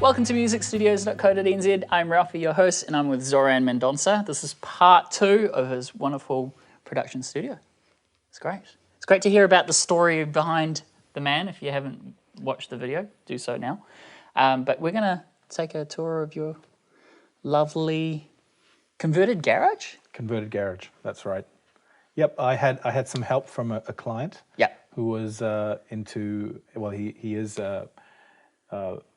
Welcome to musicstudios.co.nz. I'm Ralphie, your host, and I'm with Zorran Mendonsa. This is part 2 of his wonderful production studio. It's great. It's great to hear about the story behind the man. If you haven't watched the video, do so now. But we're going to take a tour of your lovely converted garage. Converted garage, that's right. Yep, I had some help from a client. Yeah. Who was he is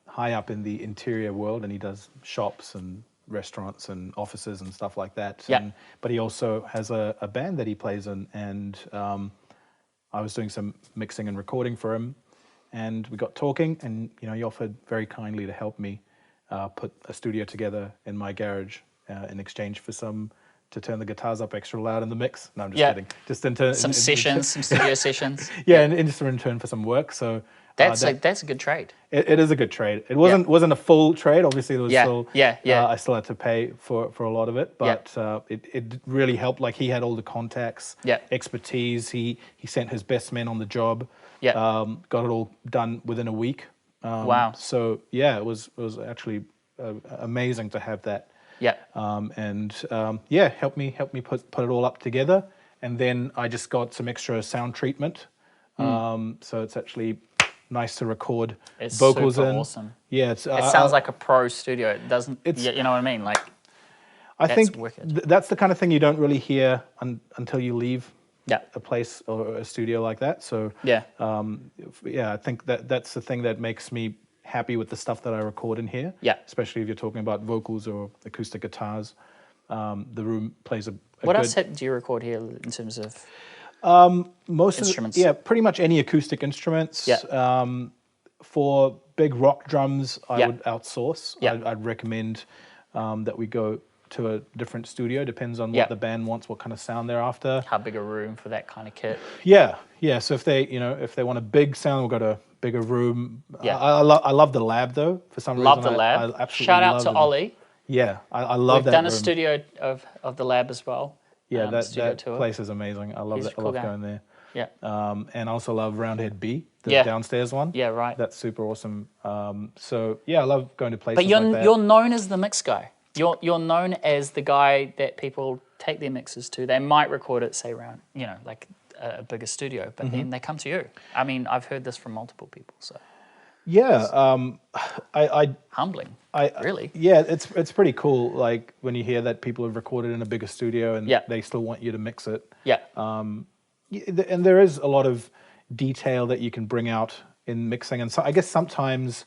high up in the interior world, and he does shops and restaurants and offices and stuff like that. Yeah. But he also has a band that he plays in, and I was doing some mixing and recording for him, and we got talking, and he offered very kindly to help me put a studio together in my garage in exchange for to turn the guitars up extra loud in the mix. No, I'm just kidding. Just some studio sessions. Yeah, and just in return for some work. So that's a good trade. It is a good trade. It wasn't a full trade. Obviously, there was still I still had to pay for a lot of it, but it really helped. Like, he had all the contacts, expertise. He sent his best men on the job. Got it all done within a week. Wow. So yeah, it was actually amazing to have that. Yeah. Help me put it all up together, and then I just got some extra sound treatment. So it's actually nice to record vocals in. Awesome. Yeah, it sounds like a pro studio. It doesn't. You know what I mean? Like, I think that's the kind of thing you don't really hear until you leave a place or a studio like that. So I think that's the thing that makes me happy with the stuff that I record in here. Yeah. Especially if you're talking about vocals or acoustic guitars. The room plays a what else do you record here in terms of most instruments? Pretty much any acoustic instruments. Yeah. For big rock drums, I would outsource. Yeah. I'd recommend that we go to a different studio. Depends on what the band wants, what kind of sound they're after. How big a room for that kind of kit? Yeah. So if they want a big sound, we'll go to a bigger room. Yeah. I love the lab though. For some reason, love the lab. I absolutely shout out to Ollie. Yeah, I love that. We've done a studio of the lab as well. Yeah, that place is amazing. I love that. I love going there. Yeah. And I also love Roundhead B, the downstairs one. Yeah, right. That's super awesome. So yeah, I love going to places like that. But you're known as the mix guy. You're known as the guy that people take their mixes to. They might record it, say, around, like a bigger studio, but then they come to you. I mean, I've heard this from multiple people, so. Yeah, humbling. Really. Yeah, it's pretty cool. Like when you hear that people have recorded in a bigger studio and they still want you to mix it. Yeah. And there is a lot of detail that you can bring out in mixing, and so I guess sometimes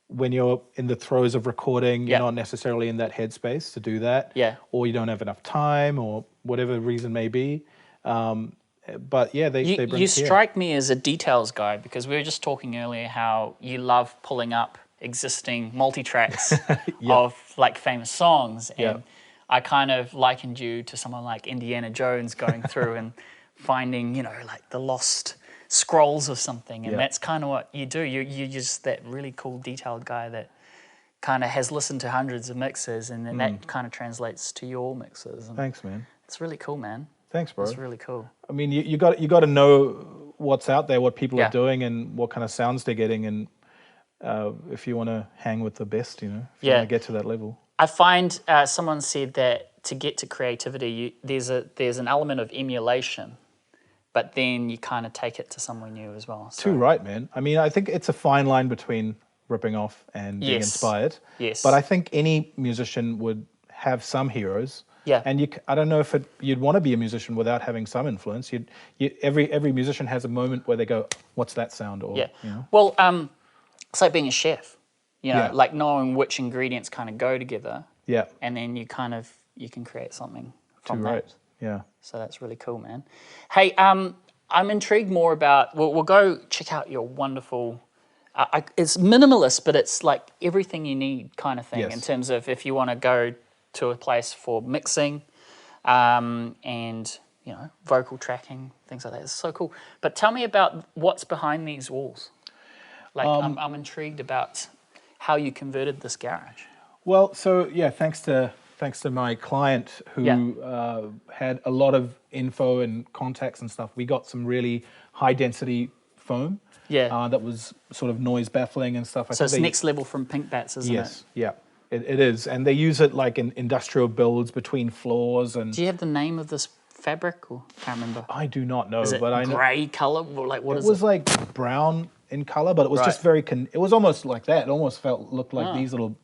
when you're in the throes of recording, you're not necessarily in that headspace to do that. Yeah. Or you don't have enough time, or whatever the reason may be. But yeah, they bring you strike me as a details guy, because we were just talking earlier how you love pulling up existing multi-tracks of like famous songs, and I kind of likened you to someone like Indiana Jones going through and finding like the lost scrolls of something, and that's kind of what you do. You're just that really cool detailed guy that kind of has listened to hundreds of mixes, and then that kind of translates to your mixes. And thanks, man. It's really cool, man. Thanks, bro. It's really cool. I mean, you got to know what's out there, what people are doing, and what kind of sounds they're getting, and if you want to hang with the best, if you want to get to that level. I find someone said that to get to creativity, there's an element of emulation, but then you kind of take it to somewhere new as well. So. Too right, man. I mean, I think it's a fine line between ripping off and being inspired. Yes. But I think any musician would have some heroes. Yeah. And I don't know if you'd want to be a musician without having some influence. Every musician has a moment where they go, "What's that sound?" Or Well, it's like being a chef. Like knowing which ingredients kind of go together. Yeah. And then you can create something from that. Right. Yeah. So that's really cool, man. Hey, I'm intrigued more about. We'll go check out your wonderful. It's minimalist, but it's like everything you need kind of thing in terms of if you want to go to a place for mixing, and vocal tracking, things like that. It's so cool. But tell me about what's behind these walls. Like I'm intrigued about how you converted this garage. Well, so thanks to my client who had a lot of info and contacts and stuff. We got some really high density foam. Yeah. That was sort of noise baffling and stuff. So it's next level from Pink Bats, isn't it? Yes, yeah, it is. And they use it like in industrial builds between floors. And do you have the name of this fabric? Or can't remember. I do not know. Is it but I know grey colour? Like what is it? It was like brown in color, but it was just very. It was almost like that. It almost looked like these little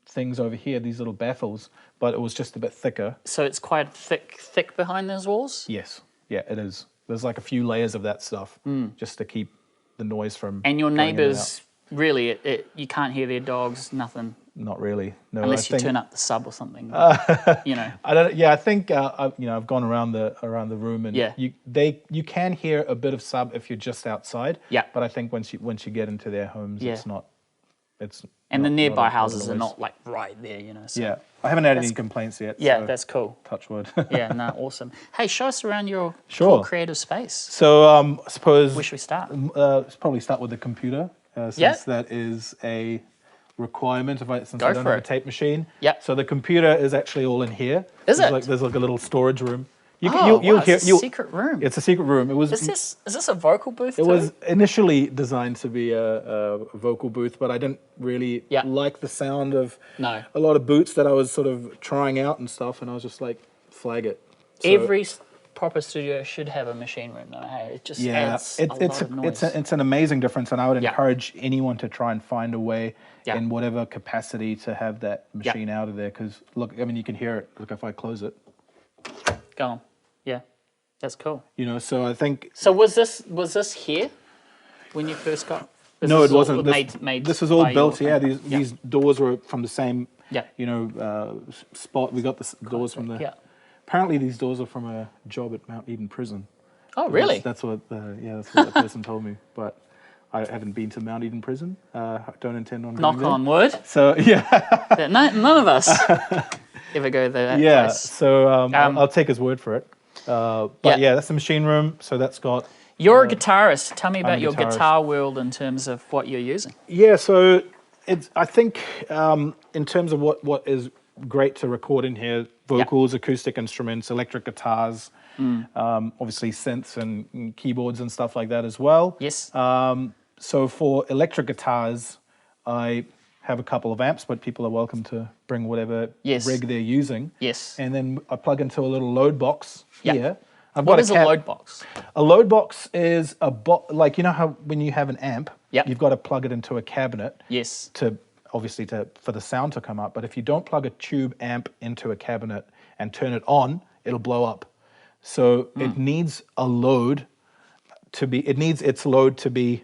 things over here, these little baffles, but it was just a bit thicker. So it's quite thick behind those walls? Yes. Yeah, it is. There's like a few layers of that stuff just to keep the noise from. And your neighbours, really, you can't hear their dogs, nothing. Not really. No. Unless you turn up the sub or something. You know. I don't. Yeah, I think I've gone around the room and you can hear a bit of sub if you're just outside. Yeah. But I think once you get into their homes, it's not. And the nearby houses are not like right there, you know. So yeah, I haven't had any complaints yet. Yeah, so that's cool. Touch wood. Yeah, no, awesome. Hey, show us around your cool creative space. So I suppose. Where should we start? Let's probably start with the computer, since that is a requirement. Since I don't have a tape machine. Yeah. So the computer is actually all in here. Is it? There's like a little storage room. It's a secret room. It's a secret room. It was. Is this a vocal booth? It was initially designed to be a vocal booth, but I didn't really like the sound of a lot of booths that I was sort of trying out and stuff, and I was just like, flag it. So, every proper studio should have a machine room, though. Hey, it just adds a lot of noise. It's an amazing difference, and I would encourage anyone to try and find a way in whatever capacity to have that machine out of there. Because look, I mean, you can hear it. Look, if I close it. Go on. Yeah, that's cool. You know, so I think. So was this here when you first got? No, it wasn't. Made this was all built. Yeah, these doors were from the same. Spot. We got the doors from the. Yeah. Apparently, these doors are from a job at Mount Eden Prison. Oh, really? That's what the person told me. But I haven't been to Mount Eden Prison. Don't intend on going Knock on wood. So yeah. None of us ever go there. Yeah. Place. So I'll take his word for it. But that's the machine room. So that's got. You're a guitarist. Tell me about your guitar world in terms of what you're using. Yeah. So I think in terms of what is great to record in here, vocals, acoustic instruments, electric guitars, obviously synths and keyboards and stuff like that as well. Yes. So for electric guitars, I have a couple of amps, but people are welcome to bring whatever rig they're using. Yes. And then I plug into a little load box here. What is a load box? A load box is like, you know how when you have an amp, you've got to plug it into a cabinet. Yes. For the sound to come up. But if you don't plug a tube amp into a cabinet and turn it on, it'll blow up. So it needs a load it needs its load to be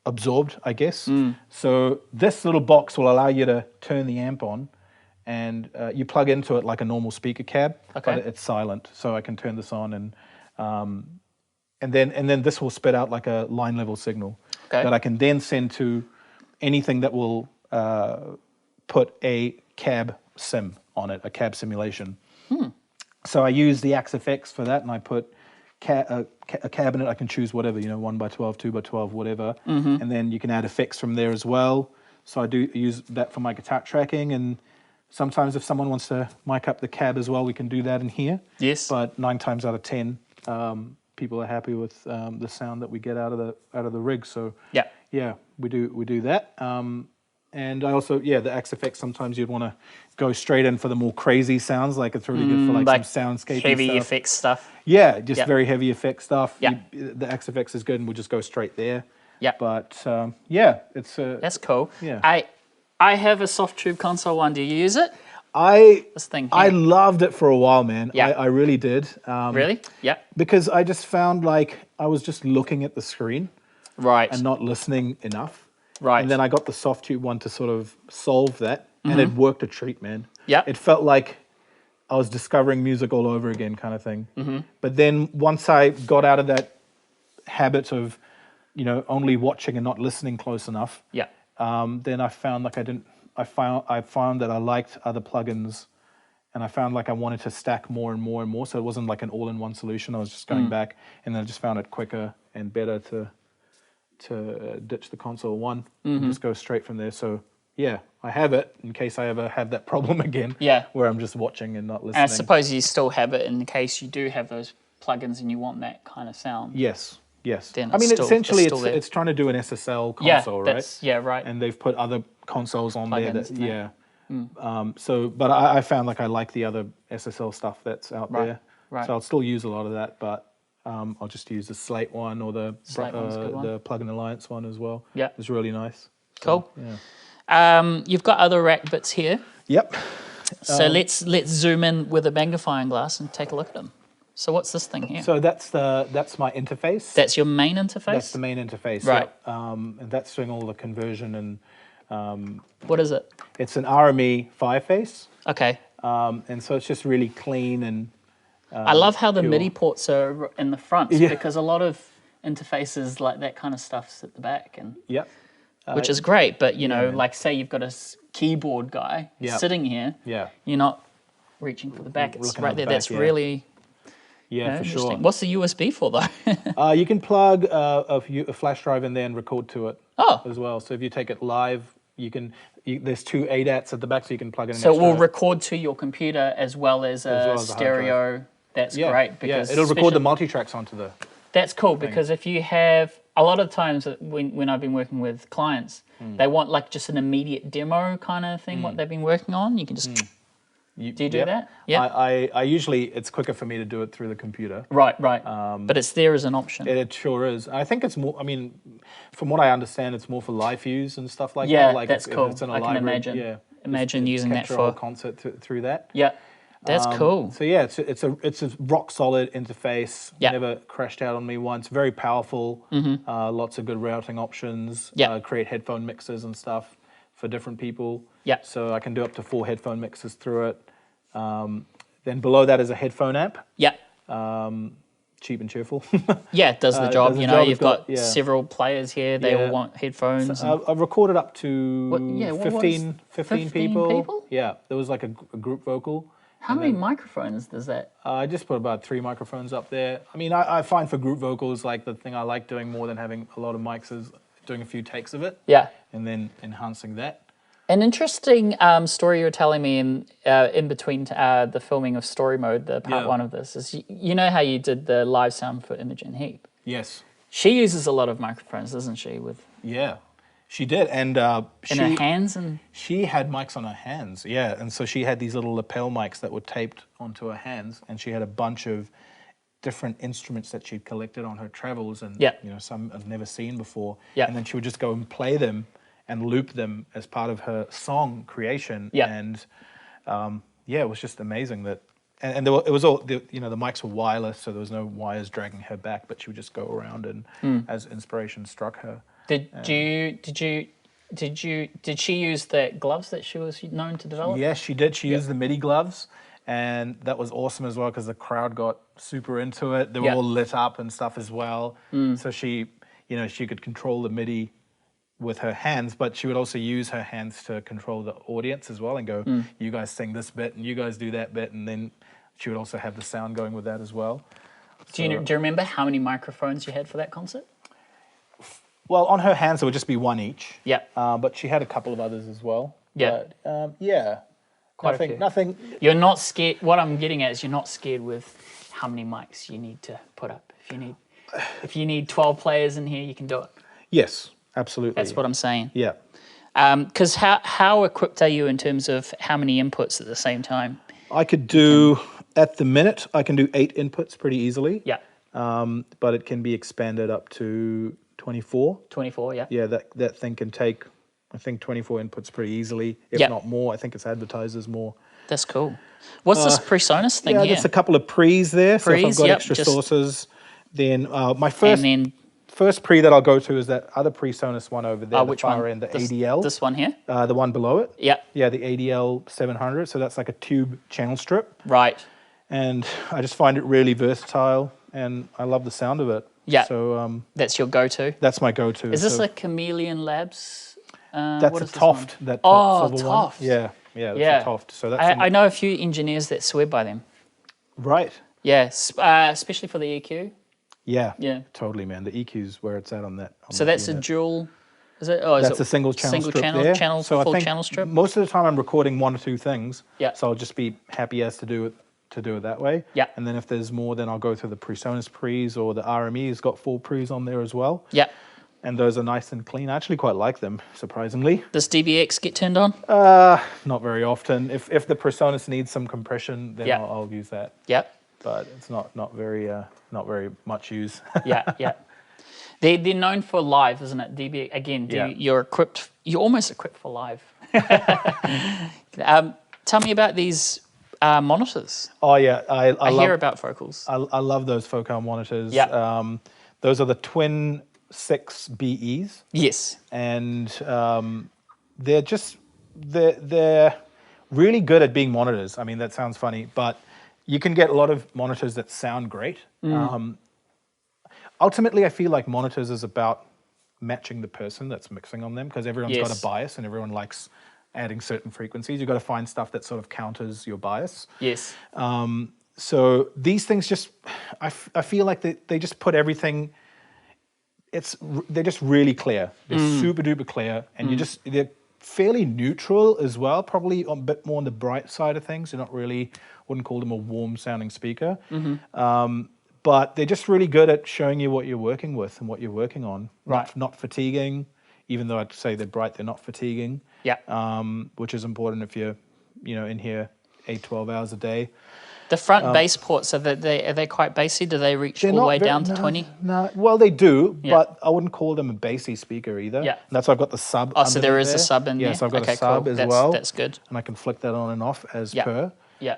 absorbed, I guess. So this little box will allow you to turn the amp on, and you plug into it like a normal speaker cab, but it's silent. So I can turn this on, and then this will spit out like a line level signal that I can then send to anything that will put a cab sim on it, a cab simulation. So I use the AXFX for that, and I put a cabinet. I can choose whatever, 1x12, 2x12, whatever, and then you can add effects from there as well. So I do use that for my guitar tracking, and sometimes if someone wants to mic up the cab as well, we can do that in here. Yes. But 9 times out of 10, people are happy with the sound that we get out of the rig. So we do that. And I also the AXFX, sometimes you'd want to go straight in for the more crazy sounds, like it's really good for like some soundscape heavy stuff. Effects stuff. Yeah, just very heavy effect stuff. The AXFX is good, and we'll just go straight there. Yeah. But it's that's cool. Yeah. I have a soft tube console one. Do you use it? This thing here. I loved it for a while, man. Yeah. I really did. Really? Yeah. Because I just found like I was just looking at the screen. Right. And not listening enough. Right. And then I got the soft tube one to sort of solve that. And it worked a treat, man. Yeah. It felt like I was discovering music all over again, kind of thing. But then once I got out of that habit of, only watching and not listening close enough. Yeah. Then I found like I found that I liked other plugins, and I found like I wanted to stack more and more and more. So it wasn't like an all-in-one solution. I was just going back, and then I just found it quicker and better to ditch the console one and just go straight from there. So yeah, I have it in case I ever have that problem again. Yeah, where I'm just watching and not listening. And I suppose you still have it in case you do have those plugins and you want that kind of sound. Yes. Then I mean, essentially, it's trying to do an SSL console, right? Yeah, right. And they've put other consoles on plugins there. But I found like I like the other SSL stuff that's out there. Right. So I'll still use a lot of that, but I'll just use the Slate one or the Plugin Alliance one as well. Yeah, it's really nice. Cool. Yeah. You've got other rack bits here. Yep. So let's zoom in with a magnifying glass and take a look at them. So what's this thing here? So that's my interface. That's your main interface? That's the main interface. Right. Yeah. And that's doing all the conversion and. What is it? It's an RME Fireface. Okay. And so it's just really clean and. I love how the MIDI ports are in the front because a lot of interfaces like that kind of stuff's at the back and. Yep. Which is great, but you know, like say you've got a keyboard guy sitting here. Yeah. You're not reaching for the back. It's right there. That's really. Yeah, for sure. What's the USB for though? You can plug a flash drive in there and record to it as well. So if you take it live, you can. There's two ADATs at the back, so you can plug it in. So it will record to your computer as well as a stereo. That's great because it'll record the multi-tracks onto the. That's cool because if you have a lot of times when I've been working with clients, they want like just an immediate demo kind of thing. What they've been working on, you can just. Do you do that? Yeah. I usually, it's quicker for me to do it through the computer. Right. But it's there as an option. It sure is. I think it's more, I mean, from what I understand, it's more for live use and stuff like that. Like that's cool. If it's in a I library, can imagine. Imagine using that for a concert through that. Yeah. That's cool. So yeah, it's a rock solid interface. Never crashed out on me once. Very powerful. Lots of good routing options. Create headphone mixes and stuff for different people. Yeah. So I can do up to 4 headphone mixes through it. Then below that is a headphone app. Yeah. Cheap and cheerful. It does the job. You know, you've got several players here. They all want headphones. So I've recorded up to 15 people. Yeah. There was like a group vocal. How many microphones does that? I just put about 3 microphones up there. I mean, I find for group vocals, like the thing I like doing more than having a lot of mics is doing a few takes of it. Yeah. And then enhancing that. An interesting story you were telling me in between the filming of Story Mode, the part 1 of this, is you know how you did the live sound for Imogen Heap? Yes. She uses a lot of microphones, doesn't she? Yeah, she did. And in her hands? She had mics on her hands, and so she had these little lapel mics that were taped onto her hands, and she had a bunch of different instruments that she'd collected on her travels and you know, some I've never seen before. Yeah. And then she would just go and play them and loop them as part of her song creation. Yeah. And it was just amazing that, and it was all, you know, the mics were wireless, so there was no wires dragging her back, but she would just go around and as inspiration struck her. Did she use the gloves that she was known to develop? Yes, she did. She used the MIDI gloves, and that was awesome as well because the crowd got super into it. They were all lit up and stuff as well. So she, you know, she could control the MIDI with her hands, but she would also use her hands to control the audience as well and go, you guys sing this bit and you guys do that bit, and then she would also have the sound going with that as well. Do you remember how many microphones you had for that concert? Well, on her hands, it would just be 1 each. Yeah. But she had a couple of others as well. Yeah. But, Quite a few. Nothing. You're not scared. What I'm getting at is you're not scared with how many mics you need to put up. If you need 12 players in here, you can do it. Yes. Absolutely. That's what I'm saying. Yeah. Because how equipped are you in terms of how many inputs at the same time? I could do, at the minute, I can do 8 inputs pretty easily. Yeah. But it can be expanded up to 24. 24, yeah. Yeah, that thing can take, I think, 24 inputs pretty easily, if not more. I think it's advertised as more. That's cool. What's this PreSonus thing here? Yeah, there's a couple of pre's there. So if I've got extra sources, then my first pre that I'll go to is that other PreSonus one over there, the far end, the ADL. This one here? The one below it. Yeah. Yeah, the ADL 700. So that's like a tube channel strip. Right. And I just find it really versatile, and I love the sound of it. Yeah. So that's your go-to? That's my go-to. Is this a Chameleon Labs? That's a Toft. That Toft. Yeah, that's a Toft. So that's I know a few engineers that swear by them. Right. Yeah, especially for the EQ. Yeah, totally, man. The EQ's where it's at on that. So that's unit. A dual, is it? That's a single channel strip there. So full channel strip? Most of the time I'm recording 1 or 2 things. Yeah. So I'll just be happy as to do with to do it that way. Yeah. And then if there's more, then I'll go through the PreSonus pre's, or the RME's got 4 pre's on there as well. Yeah. And those are nice and clean. I actually quite like them, surprisingly. Does DBX get turned on? Not very often. If the PreSonus needs some compression, then I'll use that. Yep. But it's not very much use. Yeah. They're known for live, isn't it? DBX again. You're almost equipped for live. Tell me about these monitors. Oh yeah, I hear about Focals. I love those Focal monitors. Yeah. Those are the twin 6BEs. Yes. And they're really good at being monitors. I mean, that sounds funny, but you can get a lot of monitors that sound great. Ultimately, I feel like monitors is about matching the person that's mixing on them, because everyone's got a bias and everyone likes adding certain frequencies. You've got to find stuff that sort of counters your bias. Yes. So these things just, I feel like they just put everything, they're just really clear. They're super duper clear, and they're fairly neutral as well, probably a bit more on the bright side of things. They're not really, wouldn't call them a warm sounding speaker. But they're just really good at showing you what you're working with and what you're working on. Right. Not fatiguing, even though I'd say they're bright, they're not fatiguing. Yeah. Which is important if you're, in here 8-12 hours a day. The front bass ports, are they quite bassy? Do they reach all the way down to 20? No, well they do, but I wouldn't call them a bassy speaker either. Yeah. And that's why I've got the sub. Oh, so there is a sub in there? Yes, I've got a sub as well. That's good. And I can flick that on and off as per. Yeah.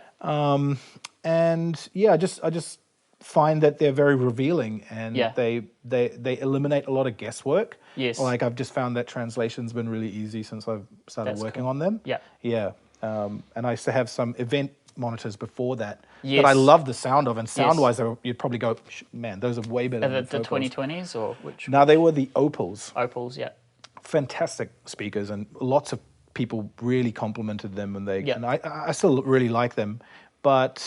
And yeah, I just find that they're very revealing, and they eliminate a lot of guesswork. Yes. Like I've just found that translation's been really easy since I've started working on them. Yeah. Yeah. And I used to have some event monitors before that that I love the sound of, and sound-wise, you'd probably go, man, those are way better than the 2020s or which? No, they were the Opals. Opals, yeah. Fantastic speakers, and lots of people really complimented them, and and I still really like them. But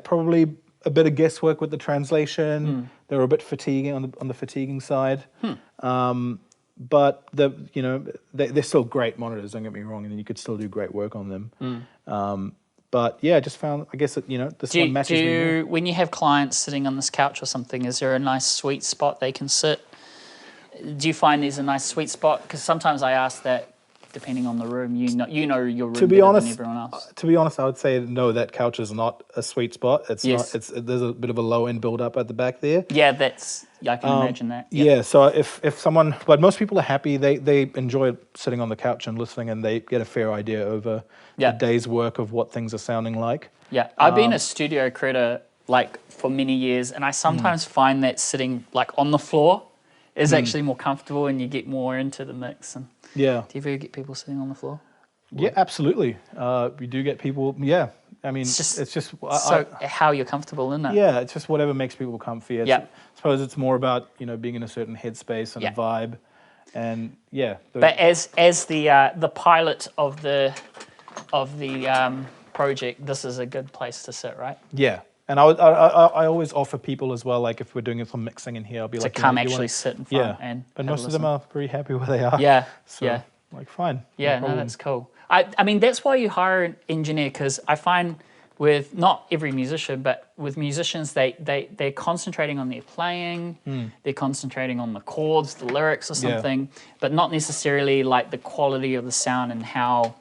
probably a bit of guesswork with the translation. They were a bit fatiguing on the fatiguing side. But they're still great monitors, don't get me wrong, and you could still do great work on them. But yeah, I just found, I guess, this one matches me. When you have clients sitting on this couch or something, is there a nice sweet spot they can sit? Do you find there's a nice sweet spot? Because sometimes I ask that, depending on the room, your room better than everyone else. To be honest, I would say no, that couch is not a sweet spot. It's not. There's a bit of a low end build up at the back there. Yeah, I can imagine that. Yeah, so if someone, but most people are happy. They enjoy sitting on the couch and listening, and they get a fair idea over the day's work of what things are sounding like. Yeah, I've been a studio creator for many years, and I sometimes find that sitting on the floor is actually more comfortable, and you get more into the mix. And do you ever get people sitting on the floor? Yeah, absolutely. We do get people. Yeah, I mean, it's just how you're comfortable in it. Yeah, it's just whatever makes people comfy. I suppose it's more about being in a certain headspace and a vibe, and But as the pilot of the project, this is a good place to sit, right? Yeah. And I always offer people as well, like if we're doing some mixing in here, I'll be to like, come actually sit in front and but most of them are pretty happy where they are. Yeah, so, fine. Yeah, no, that's cool. I mean, that's why you hire an engineer, because I find with not every musician, but with musicians, they're concentrating on their playing, they're concentrating on the chords, the lyrics or something, but not necessarily like the quality of the sound and how.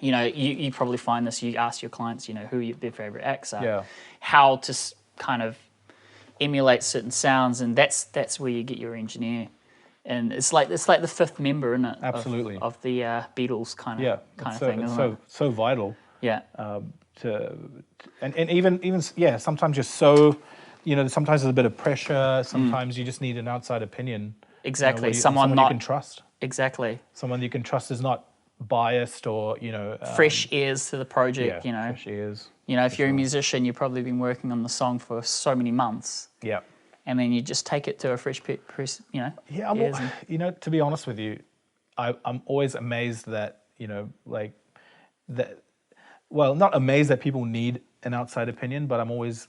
You probably find this. You ask your clients, who their favorite acts are, how to kind of emulate certain sounds, and that's where you get your engineer. And it's like the fifth member, isn't it? Absolutely. Of the Beatles kind of thing. It's so vital. Yeah. And even sometimes you're so, sometimes there's a bit of pressure. Sometimes you just need an outside opinion. Exactly. Someone you can trust. Exactly. Someone you can trust is not biased or fresh ears to the project. Fresh ears. If you're a musician, you've probably been working on the song for so many months. Yeah. And then you just take it to a fresh press. Yeah. To be honest with you, I'm always amazed that that. Well, not amazed that people need an outside opinion, but I'm always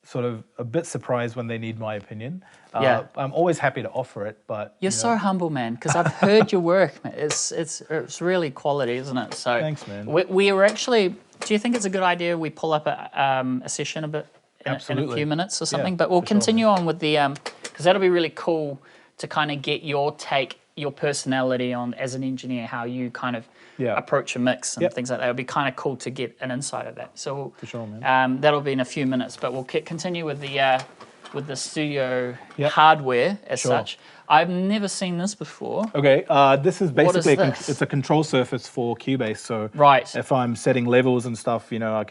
sort of a bit surprised when they need my opinion. I'm always happy to offer it, but you're so humble, man. Because I've heard your work, man. It's really quality, isn't it? So thanks, man. We were actually. Do you think it's a good idea we pull up a session a bit in a few minutes or something? But we'll continue on with the because that'll be really cool to kind of get your take, your personality on as an engineer, how you kind of approach a mix and things like that. It'll be kind of cool to get an insight of that. So for sure, man. That'll be in a few minutes, but we'll continue with the studio hardware as such. I've never seen this before. Okay, this is basically it's a control surface for Cubase. So right, if I'm setting levels and stuff, you know,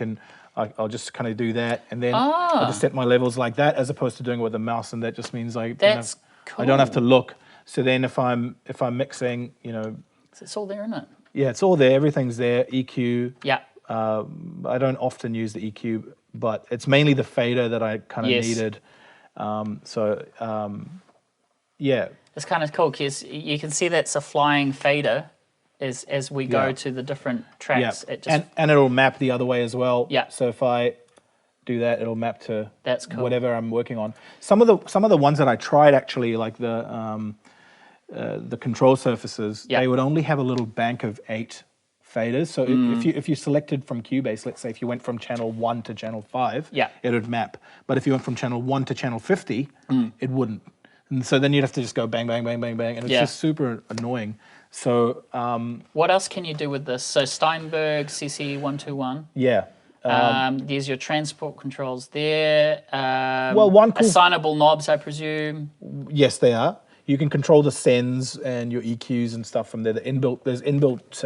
I'll just kind of do that, and then I'll just set my levels like that, as opposed to doing it with a mouse, and that just means I don't have to look. So then if I'm mixing, you know, it's all there, isn't it? Yeah, it's all there. Everything's there. EQ. Yeah. I don't often use the EQ, but it's mainly the fader that I kind of needed. Yeah. It's kind of cool because you can see that's a flying fader as we go to the different tracks. Yeah. It just, and it'll map the other way as well. Yeah. So if I do that, it'll map to that's cool. whatever I'm working on. Some of the ones that I tried actually, like the control surfaces, they would only have a little bank of 8 faders. So if you selected from Cubase, let's say if you went from channel 1 to channel 5, it would map. But if you went from channel 1 to channel 50, it wouldn't. And so then you'd have to just go bang, bang, bang, bang, bang, and it's just super annoying. So what else can you do with this? So Steinberg CC121. Yeah. There's your transport controls there. One cool assignable knobs, I presume. Yes, they are. You can control the sends and your EQs and stuff from there. There's inbuilt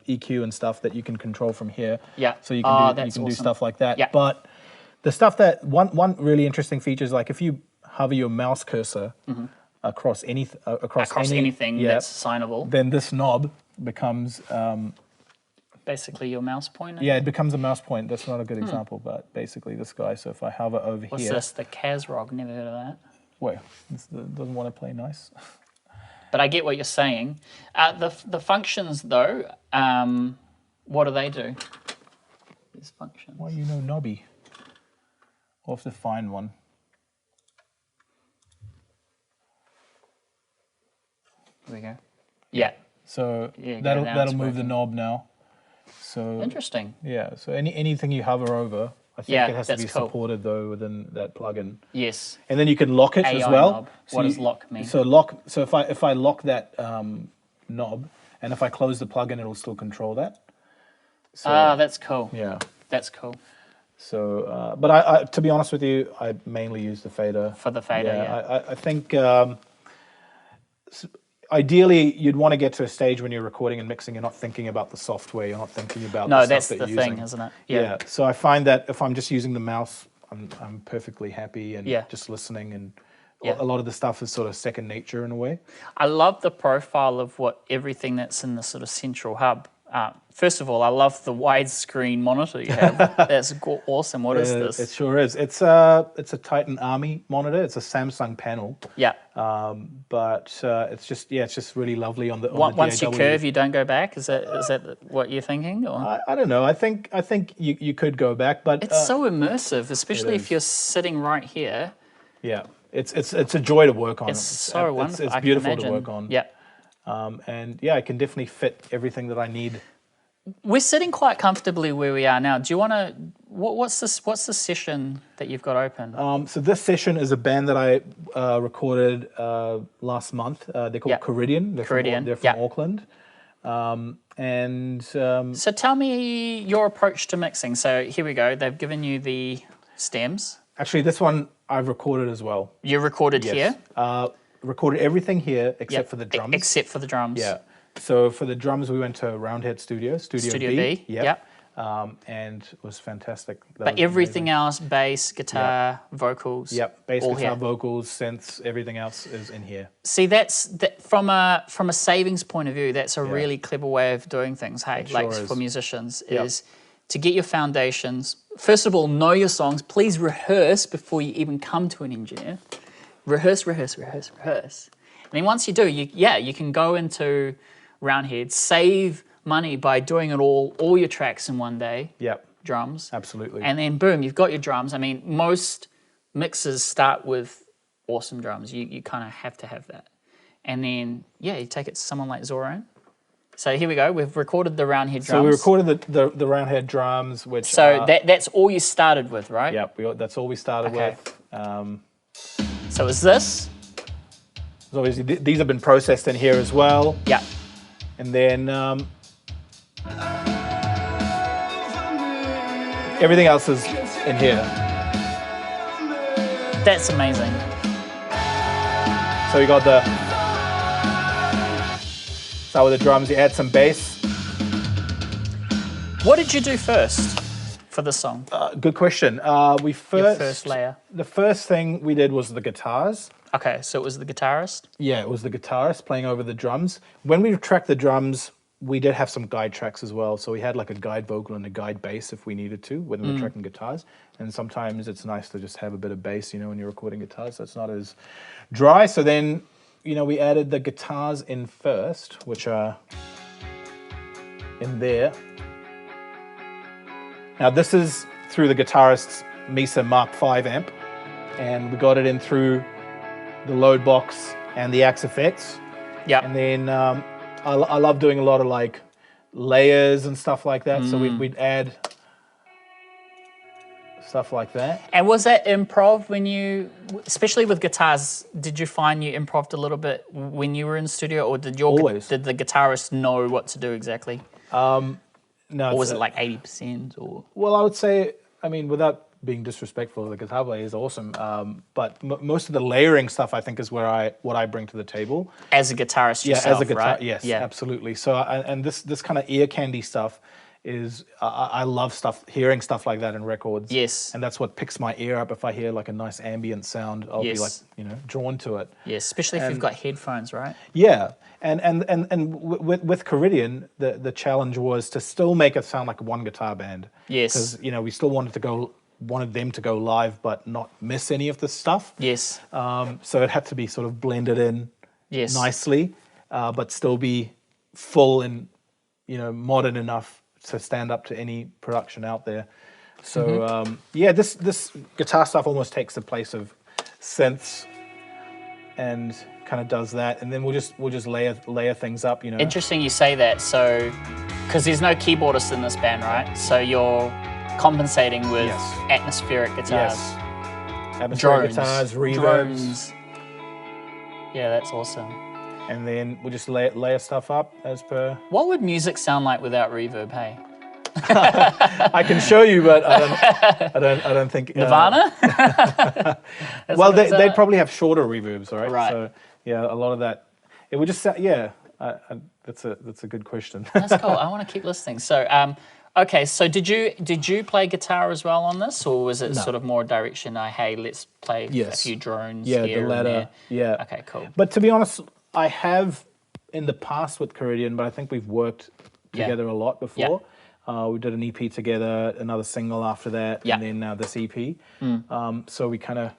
EQ and stuff that you can control from here. Yeah. So you can do stuff like that. Yeah. But the stuff that one really interesting feature is, like, if you hover your mouse cursor across anything that's assignable, then this knob becomes basically your mouse pointer. Yeah, it becomes a mouse point. That's not a good example, but basically this guy. So if I hover over What's here, this? The Kazrog. Never heard of that. Wait, this doesn't want to play nice. But I get what you're saying. The functions, though, what do they do? These functions. Why you know knobby? I'll have to find one. Here we go. Yeah. So that'll move the knob now. So interesting. Yeah. So anything you hover over, I think it has to be supported though within that plugin. Yes. And then you can lock it as well. Knob. So what does lock mean? So lock. So if I lock that knob, and if I close the plugin, it'll still control that. So, that's cool. Yeah. That's cool. So, but I to be honest with you, I mainly use the fader. For the fader, yeah. I think ideally you'd want to get to a stage when you're recording and mixing, you're not thinking about the software, you're not thinking about the stuff that you're using. No, that's the thing, isn't it? Yeah. So I find that if I'm just using the mouse, I'm perfectly happy and just listening, and a lot of the stuff is sort of second nature in a way. I love the profile of everything that's in the sort of central hub. First of all, I love the widescreen monitor you have. That's awesome. What is this? It sure is. It's a Titan Army monitor. It's a Samsung panel. Yeah. But it's just really lovely on the once DAW. you curve, you don't go back. Is that what you're thinking? Or? I don't know. I think you could go back, but it's so immersive, especially if you're sitting right here. Yeah, it's a joy to work on. It's so wonderful. It's beautiful to work on. Yeah. And yeah, I can definitely fit everything that I need. We're sitting quite comfortably where we are now. Do you want to? What's the session that you've got open? So this session is a band that I recorded last month. They're called Cubase. They're from Auckland. So tell me your approach to mixing. So here we go. They've given you the stems. Actually, this one I've recorded as well. You recorded here? Recorded everything here except for the drums. Except for the drums. Yeah. So for the drums, we went to Roundhead Studio B. Yep. And it was fantastic. But everything else, bass, guitar, vocals. Yep. Bass, guitar, vocals, synths, everything else is in here. See, that's from a savings point of view. That's a really clever way of doing things. Hey, for musicians, is to get your foundations. First of all, know your songs. Please rehearse before you even come to an engineer. Rehearse. And then once you do, you can go into Roundhead, save money by doing it all your tracks in one day. Yep. Drums. Absolutely. And then boom, you've got your drums. I mean, most mixes start with awesome drums. You kind of have to have that. And then, yeah, you take it to someone like Zorran. So here we go. We've recorded the roundhead drums. So we recorded the roundhead drums, which so that's all you started with, right? Yep, that's all we started with. So is this? So obviously these have been processed in here as well. Yeah. And then everything else is in here. That's amazing. So you got start with the drums, you add some bass. What did you do first for the song? Good question. Your first layer. The first thing we did was the guitars. Okay, so it was the guitarist? Yeah, it was the guitarist playing over the drums. When we tracked the drums, we did have some guide tracks as well. So we had like a guide vocal and a guide bass if we needed to when we were tracking guitars. And sometimes it's nice to just have a bit of bass, when you're recording guitars, so it's not as dry. So then, we added the guitars in first, which are in there. Now this is through the guitarist's Mesa Mark V amp, and we got it in through the load box and the Axe effects. Yeah. And then I love doing a lot of like layers and stuff like that. So we'd add stuff like that. And was that improv when you, especially with guitars, did you find you improv'd a little bit when you were in the studio, or did the guitarist know what to do exactly? No. Or was it like 80% or? Well, I would say, without being disrespectful, the guitar player is awesome. But most of the layering stuff, I think, is what I bring to the table. As a guitarist yourself, as a guitar, right? Yes, absolutely. So, and this kind of ear candy stuff is, I love hearing stuff like that in records. Yes. And that's what picks my ear up. If I hear like a nice ambient sound, I'll be like, drawn to it. Yes, especially if you've got headphones, right? Yeah. And with Kiviridian, the challenge was to still make it sound like a one guitar band. Yes. Because, we still wanted them to go live, but not miss any of the stuff. Yes. So it had to be sort of blended in nicely, but still be full and, modern enough to stand up to any production out there. So, this guitar stuff almost takes the place of synths and kind of does that. And then we'll just layer things up, Interesting you say that. So, because there's no keyboardist in this band, right? So you're compensating with atmospheric guitars. Yes. Atmospheric guitars, reverbs. Drones. Yeah, that's awesome. And then we'll just layer stuff up as per. What would music sound like without reverb, hey? I can show you, but I don't think Nirvana. Well, they'd probably have shorter reverbs, right? Right. So a lot of that. It would just sound. That's a good question. That's cool. I want to keep listening. So, okay. So did you play guitar as well on this, or was it sort of more direction? Hey, let's play a few drones. Yeah, here the latter. and there. Yeah. Okay, cool. But to be honest, I have in the past with Kiviridian, but I think we've worked together a lot before. We did an EP together, another single after that, and then now this EP. So we kind of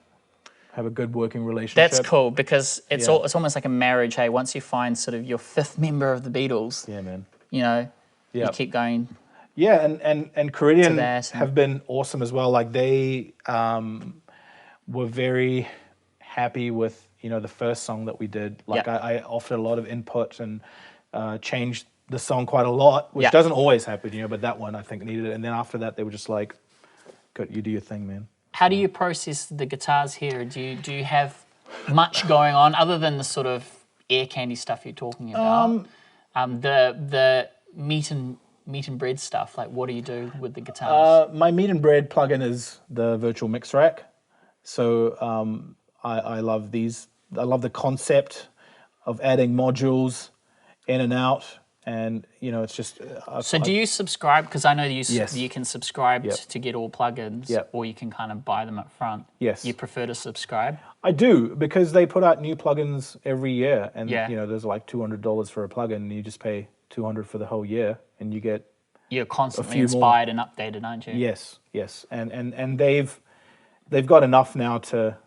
have a good working relationship. That's cool, because it's almost like a marriage. Hey, once you find sort of your fifth member of the Beatles, man, you keep going. Yeah, and Kiviridian have been awesome as well. Like they were very happy with the first song that we did. Like I offered a lot of input and changed the song quite a lot, which doesn't always happen, but that one I think needed it. And then after that, they were just like, "Good, you do your thing, man." How do you process the guitars here? Do you have much going on other than the sort of ear candy stuff you're talking about? The meat and bread stuff. Like, what do you do with the guitars? My meat and bread plugin is the virtual mix rack. So I love these. I love the concept of adding modules in and out. And, it's just... so do you subscribe? Because I know you can subscribe to get all plugins, or you can kind of buy them up front. Yes. You prefer to subscribe? I do, because they put out new plugins every year. And, there's like $200 for a plugin, and you just pay $200 for the whole year, and you get... You're constantly inspired and updated, aren't you? Yes. And they've got enough now to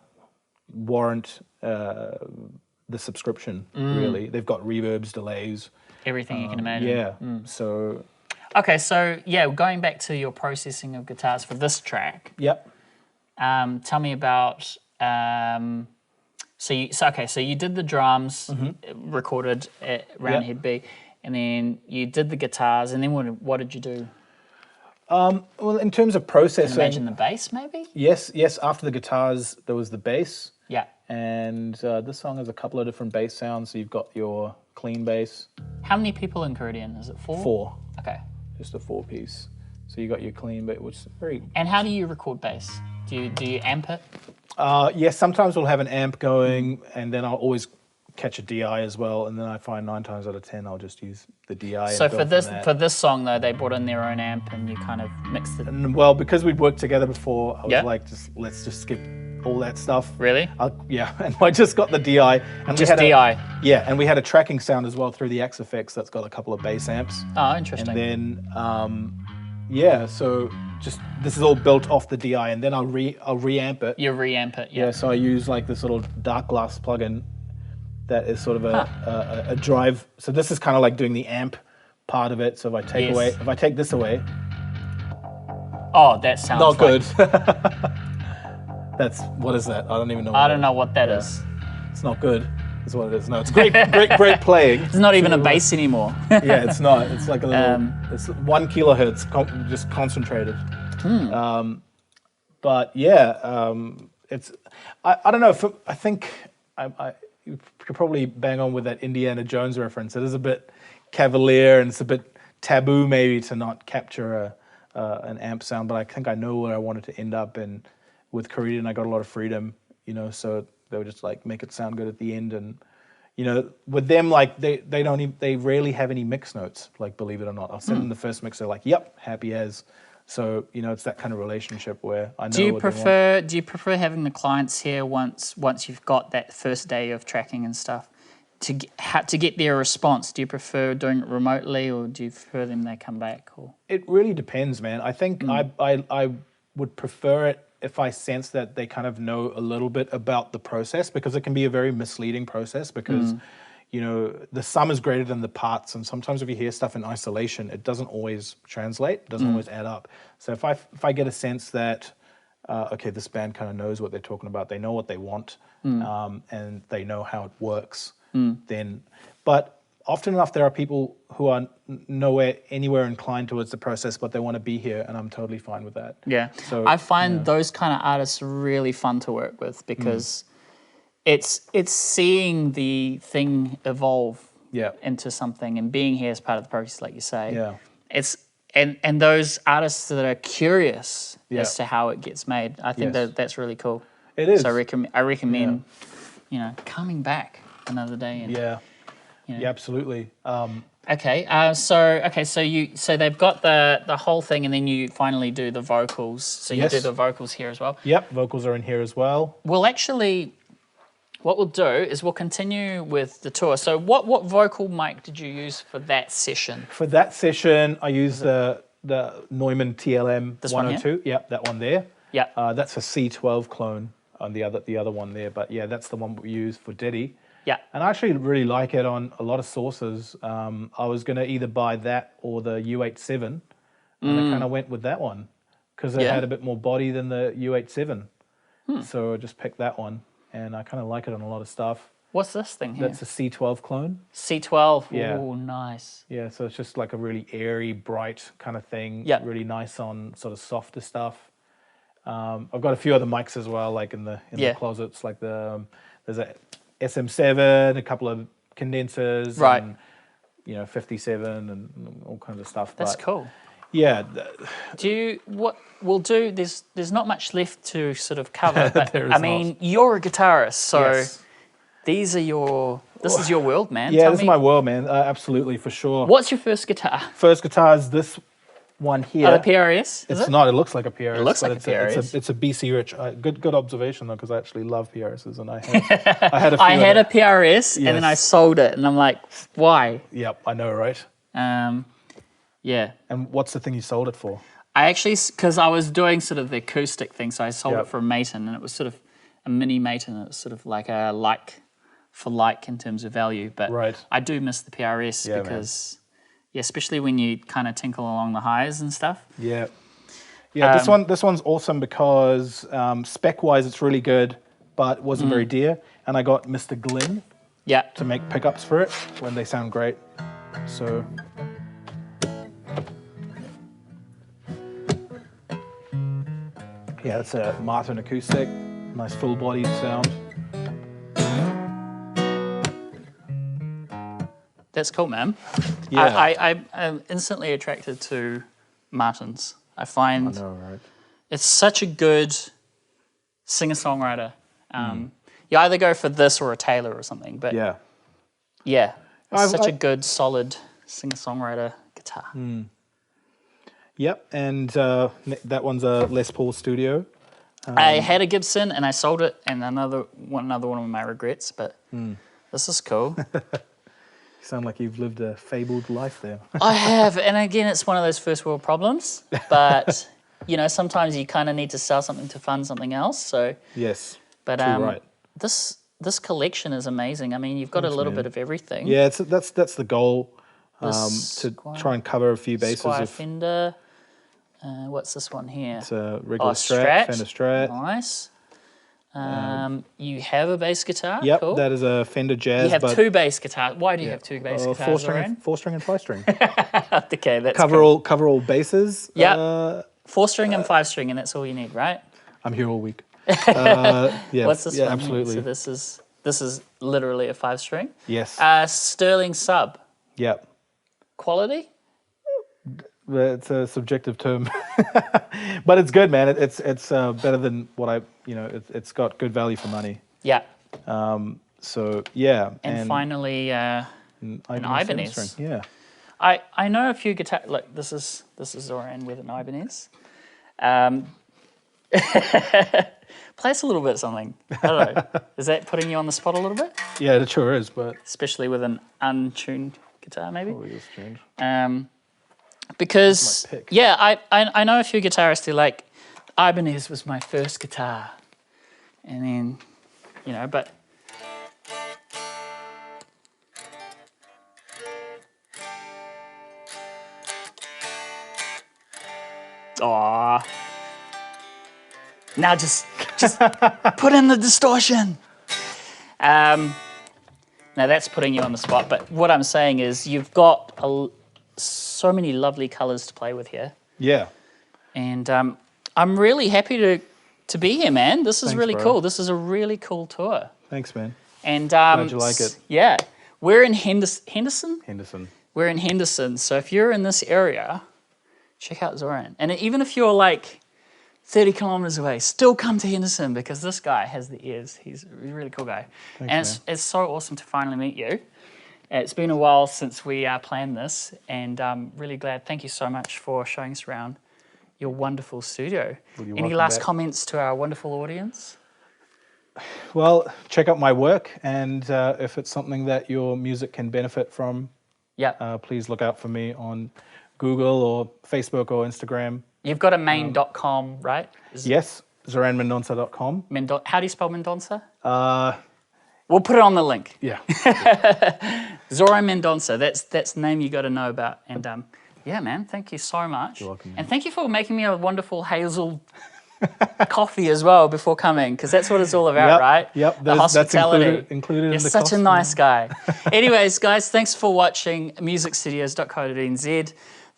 warrant the subscription, really. They've got reverbs, delays... Everything you can imagine. Yeah. So. Okay, so going back to your processing of guitars for this track. Yep. Tell me about. So you did the drums, recorded at Roundhead B, and then you did the guitars, and then what did you do? Well, in terms of processing, Can imagine the bass, maybe. Yes. After the guitars, there was the bass. Yeah. And this song has a couple of different bass sounds. So you've got your clean bass. How many people in Kiwiradio? Is it 4? 4. Okay. Just a 4-piece. So you got your clean bass, which is very. And how do you record bass? Do you amp it? Yes, sometimes we'll have an amp going, and then I'll always catch a DI as well, and then I find 9 times out of 10 I'll just use the DI. So for this song though, they brought in their own amp, and you kind of mixed it. And, well, because we'd worked together before, I was like, let's just skip all that stuff. Really? Yeah, and I just got the DI. And just DI? Yeah, and we had a tracking sound as well through the X Effects that's got a couple of bass amps. Oh, interesting. And then, so just this is all built off the DI, and then I'll reamp it. You reamp it, yeah. Yeah, so I use like this little dark glass plugin that is sort of a drive. So this is kind of like doing the amp part of it. So if I take this away. Oh, that sounds not good. What is that? I don't even know. I don't know what that is. It's not good. Is what it is. No, it's great playing. It's not even a bass anymore. Yeah, it's not. It's like a little. It's 1 kilohertz, just concentrated. But yeah, it's. I don't know. I think you could probably bang on with that Indiana Jones reference. It is a bit cavalier, and it's a bit taboo maybe to not capture an amp sound. But I think I know where I wanted to end up, and with Kiwiradio, and I got a lot of freedom. So they would just like make it sound good at the end, and with them, like they rarely have any mix notes, like, believe it or not. I'll send them the first mix, they're like, yep, happy as. So it's that kind of relationship where I know. Do you prefer having the clients here once you've got that first day of tracking and stuff to get their response? Do you prefer doing it remotely, or do you prefer they come back? Or it really depends, man. I think I would prefer it if I sense that they kind of know a little bit about the process, because it can be a very misleading process, because the sum is greater than the parts, and sometimes if you hear stuff in isolation, it doesn't always translate, it doesn't always add up. So if I get a sense that okay, this band kind of knows what they're talking about, they know what they want, and they know how it works, then. But often enough, there are people who are anywhere inclined towards the process, but they want to be here, and I'm totally fine with that. Yeah, so I find those kind of artists really fun to work with, because it's seeing the thing evolve into something, and being here as part of the process, like you say. Yeah, it's and those artists that are curious as to how it gets made. I think that's really cool. It is. So I recommend coming back another day. And, yeah, absolutely. So they've got the whole thing, and then you finally do the vocals. So you do the vocals here as well. Yep, vocals are in here as well. Well, actually, what we'll do is we'll continue with the tour. So what vocal mic did you use for that session? For that session, I used the Neumann TLM 102. Yep, that one there. Yeah. That's a C12 clone on the other one there. But yeah, that's the one we use for Diddy. Yeah. And I actually really like it on a lot of sources. I was going to either buy that or the U87, and I kind of went with that one because it had a bit more body than the U87. So I just picked that one, and I kind of like it on a lot of stuff. What's this thing here? That's a C12 clone. C12. Yeah. Oh, nice. Yeah, so it's just like a really airy, bright kind of thing. Yeah. Really nice on sort of softer stuff. I've got a few other mics as well, like in the closets, like there's a SM7, a couple of condensers, and 57 and all kinds of stuff. That's cool. Yeah. What we'll do? There's not much left to sort of cover, but I mean, you're a guitarist, so this is your world, man. Yeah, this is my world, man. Absolutely, for sure. What's your first guitar? First guitar is this one here. The PRS? It's not. It looks like a PRS. It looks like a PRS. It's a BC Rich. Good observation though, because I actually love PRSs, and I had a few. I had a PRS, and then I sold it, and I'm like, why? Yep, I know, right? Yeah. And what's the thing you sold it for? I actually, because I was doing sort of the acoustic thing, so I sold it for a Maton, and it was sort of a mini Maton. It was sort of like a like for like in terms of value, but I do miss the PRS because. Yeah, especially when you kind of tinkle along the highs and stuff. Yeah, Yeah, this one's awesome because spec-wise it's really good, but it wasn't very dear. And I got Mr. Glynn to make pickups for it when they sound great. So... yeah, it's a Martin acoustic, nice full-bodied sound. That's cool, man. Yeah. I'm instantly attracted to Martins. I find I know, right? It's such a good singer-songwriter. You either go for this or a Taylor or something, but yeah, it's such a good, solid singer-songwriter guitar. Yep, and that one's a Les Paul Studio. I had a Gibson and I sold it, and another one of my regrets, but this is cool. You sound like you've lived a fabled life there. I have, and again, it's one of those first world problems, but sometimes you kind of need to sell something to fund something else. So yes, but right. This collection is amazing. I mean, you've got a little bit of everything. Yeah, that's the goal, to try and cover a few bases. Squire Fender. What's this one here? It's a regular Strat, Fender Strat. Nice. You have a bass guitar. Yep, cool. that is a Fender Jazz. You have two bass guitars. Why do you have two bass guitars? Four string and 5 string. Okay, that's cover all bases. Yeah, 4 string and 5 string, and that's all you need, right? I'm here all week. Yeah, what's this one? Absolutely. So this is literally a 5 string. Yes. Sterling sub. Yep. Quality. It's a subjective term, but it's good, man. It's better than what it's got good value for money. Yeah. So yeah. And finally, an Ibanez. Yeah. I know a few guitar. Look, this is Zorran with an Ibanez. Play us a little bit something. I don't know. Is that putting you on the spot a little bit? Yeah, it sure is, but especially with an untuned guitar, maybe. Oh, it is tuned. Because I know a few guitarists who like Ibanez was my first guitar, and then but now just put in the distortion. Now that's putting you on the spot, but what I'm saying is you've got so many lovely colours to play with here. Yeah. And I'm really happy to be here, man. This is really bro. cool. This is a really cool tour. Thanks, man. And glad you like it. Yeah. We're in Henderson? Henderson. We're in Henderson. So if you're in this area, check out Zorran. And even if you're like 30 kilometers away, still come to Henderson because this guy has the ears. He's a really cool guy. Thanks, and it's so awesome to finally meet you. It's been a while since we planned this, and I'm really glad. Thank you so much for showing us around your wonderful studio. Any last comments to our wonderful audience? Well, check out my work, and if it's something that your music can benefit from, please look out for me on Google or Facebook or Instagram. You've got a main.com, right? Yes, ZorranMendonsa.com. How do you spell Mendonsa? We'll put it on the link. Yeah. Zorran Mendonsa, that's the name you got to know about. And yeah, man, thank you so much. You're welcome, man. And thank you for making me a wonderful hazel coffee as well before coming, because that's what it's all about, right? Yep, the hospitality. That's included in the You're such cost, a nice guy. Anyways, guys, thanks for watching musicstudios.co.nz.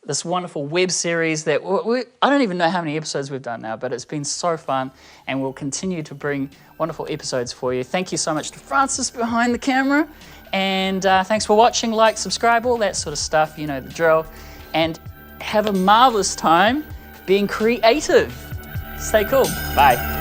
This wonderful web series that I don't even know how many episodes we've done now, but it's been so fun, and we'll continue to bring wonderful episodes for you. Thank you so much to Francis behind the camera, and thanks for watching, like, subscribe, all that sort of stuff, you know the drill, and have a marvelous time being creative. Stay cool. Bye.